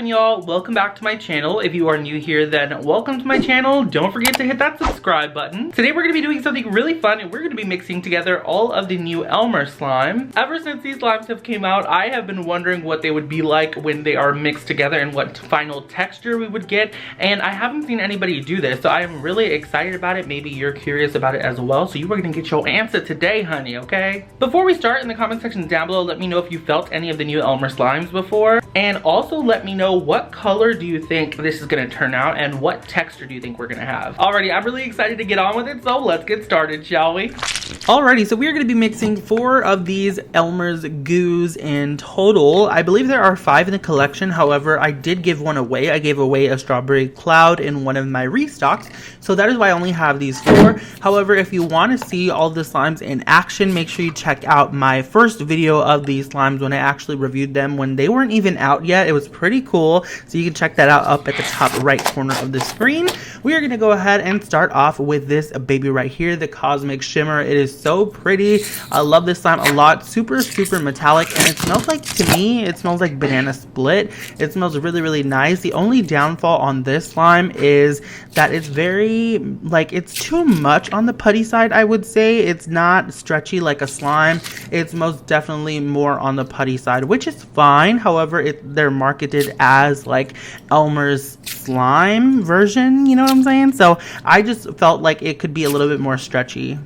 y'all, welcome back to my channel. If you are new here, then welcome to my channel. Don't forget to hit that subscribe button. Today we're going to be doing something really fun, and we're going to be mixing together all of the new Elmer slime. Ever since these slimes have came out, I have been wondering what they would be like when they are mixed together and what final texture we would get, and I haven't seen anybody do this, so I am really excited about it. Maybe you're curious about it as well, so you are going to get your answer today, honey, okay? Before we start, in the comment section down below, let me know if you felt any of the new Elmer slimes before, and also let me know what color do you think this is going to turn out and what texture do you think we're going to have. Alrighty, I'm really excited to get on with it, so let's get started, shall we? Alrighty, so we're going to be mixing 4 of these Elmer's GUEs in total. I believe there are 5 in the collection. However, I did give one away. I gave away a strawberry cloud in one of my restocks, so that is why I only have these 4. However, if you want to see all the slimes in action, make sure you check out my first video of these slimes when I actually reviewed them when they weren't even out yet. It was pretty cool, so you can check that out up at the top right corner of the screen. We are going to go ahead and start off with this baby right here, the Cosmic Shimmer. It is so pretty. I love this slime a lot. Super metallic, and it smells like, to me, it smells like banana split. It smells really nice. The only downfall on this slime is that it's very, like, it's too much on the putty side, I would say. It's not stretchy like a slime. It's most definitely more on the putty side, which is fine. However, they're marketed as like Elmer's slime version, you know what I'm saying? So I just felt like it could be a little bit more stretchy.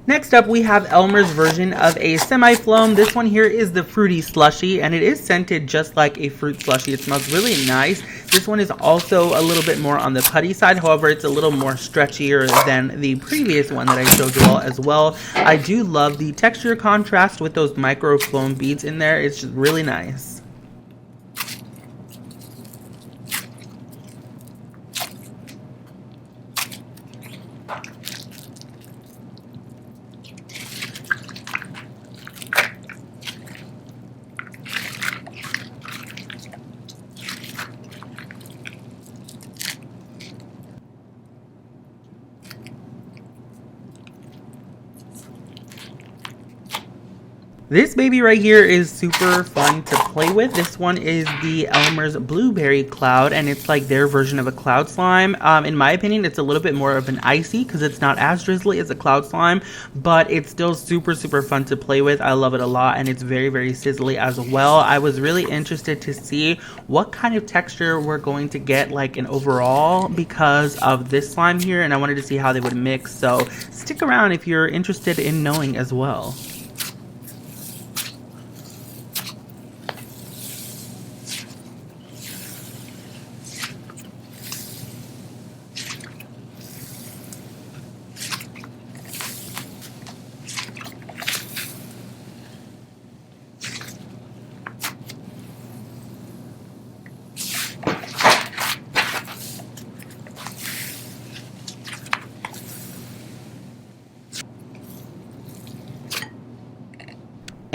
Next up, we have Elmer's version of a semi-foam. This one here is the fruity slushie, and it is scented just like a fruit slushie. It smells really nice. This one is also a little bit more on the putty side. However, it's a little more stretchier than the previous one that I showed you all as well. I do love the texture contrast with those micro foam beads in there. It's just really nice. This baby right here is super fun to play with. This one is the Elmer's Blueberry Cloud, and it's like their version of a cloud slime. In my opinion, it's a little bit more of an icy because it's not as drizzly as a cloud slime, but it's still super fun to play with. I love it a lot, and it's very sizzly as well. I was really interested to see what kind of texture we're going to get like an overall because of this slime here, and I wanted to see how they would mix. So stick around if you're interested in knowing as well.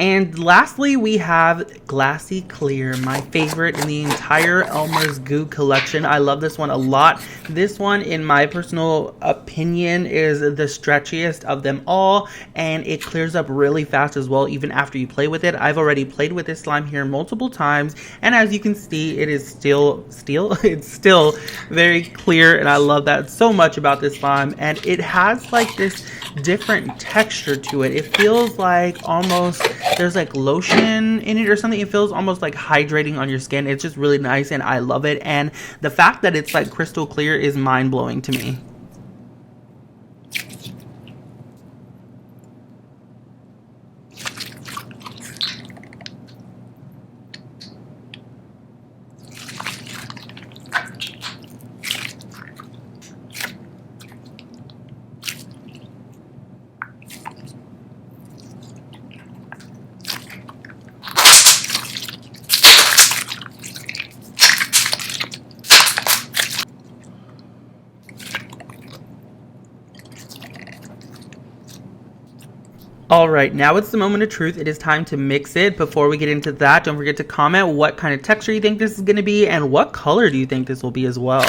And lastly, we have Glassy Clear, my favorite in the entire Elmer's GUE collection. I love this one a lot. This one, in my personal opinion, is the stretchiest of them all, and it clears up really fast as well, even after you play with it. I've already played with this slime here multiple times, and as you can see, it is still very clear, and I love that so much about this slime. And it has like this different texture to it. It feels like almost there's like lotion in it or something. It feels almost like hydrating on your skin. It's just really nice, and I love it. And the fact that it's like crystal clear is mind-blowing to me. Alright, now it's the moment of truth. It is time to mix it. Before we get into that, don't forget to comment what kind of texture you think this is going to be and what color do you think this will be as well.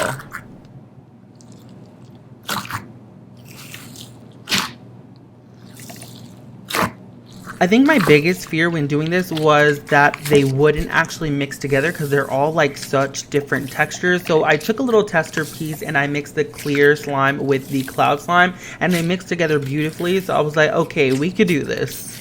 I think my biggest fear when doing this was that they wouldn't actually mix together because they're all like such different textures. So I took a little tester piece and I mixed the clear slime with the cloud slime and they mixed together beautifully. So I was like, okay, we could do this.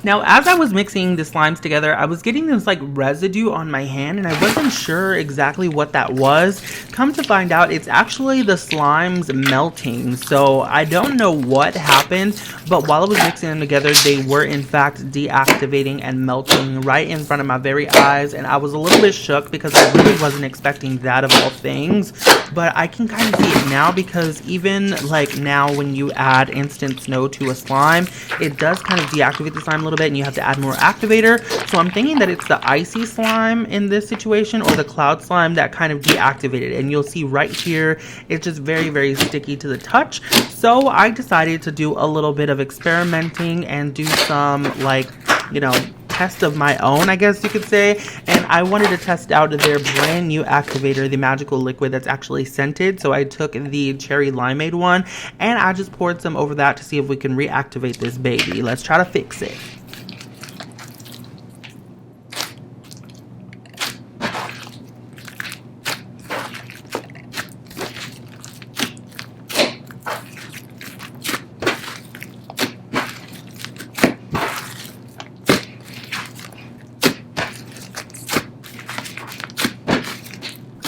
Now, as I was mixing the slimes together, I was getting this like residue on my hand and I wasn't sure exactly what that was. Come to find out, it's actually the slimes melting. So I don't know what happened, but while I was mixing them together, they were in fact deactivating and melting right in front of my very eyes. And I was a little bit shook because I really wasn't expecting that of all things. But I can kind of see it now because even like now when you add instant snow to a slime, it does kind of deactivate the slime a little bit and you have to add more activator. So I'm thinking that it's the icy slime in this situation or the cloud slime that kind of deactivated. And you'll see right here, it's just very, very sticky to the touch. So I decided to do a little bit of experimenting and do some like, you know, test of my own, I guess you could say. And I wanted to test out their brand new activator, the magical liquid that's actually scented. So I took the cherry limeade one and I just poured some over that to see if we can reactivate this baby. Let's try to fix it.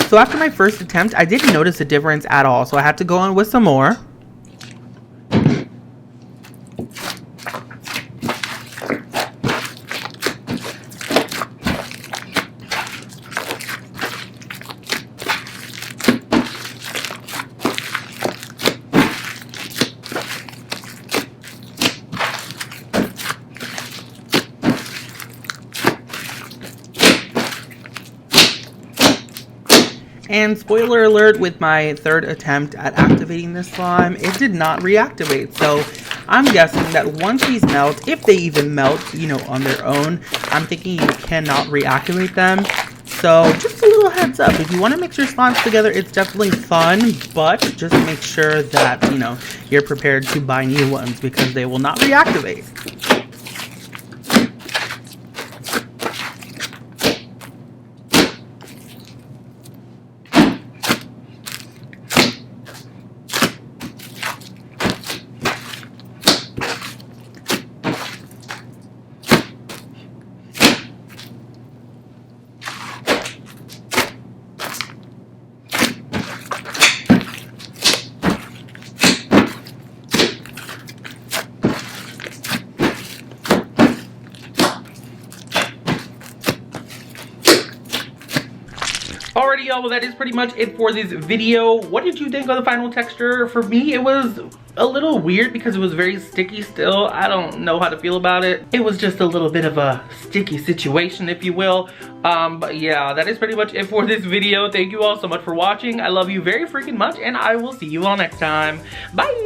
So after my first attempt, I didn't notice a difference at all. So I had to go on with some more. And spoiler alert, with my third attempt at activating this slime, it did not reactivate. So I'm guessing that once these melt, if they even melt, you know, on their own, I'm thinking you cannot reactivate them. So just a little heads up, if you want to mix your slimes together, it's definitely fun, but just make sure that, you know, you're prepared to buy new ones because they will not reactivate. Alrighty, y'all, well, that is pretty much it for this video. What did you think of the final texture? For me, it was a little weird because it was very sticky still. I don't know how to feel about it. It was just a little bit of a sticky situation, if you will. But yeah, that is pretty much it for this video. Thank you all so much for watching. I love you very freaking much, and I will see you all next time. Bye!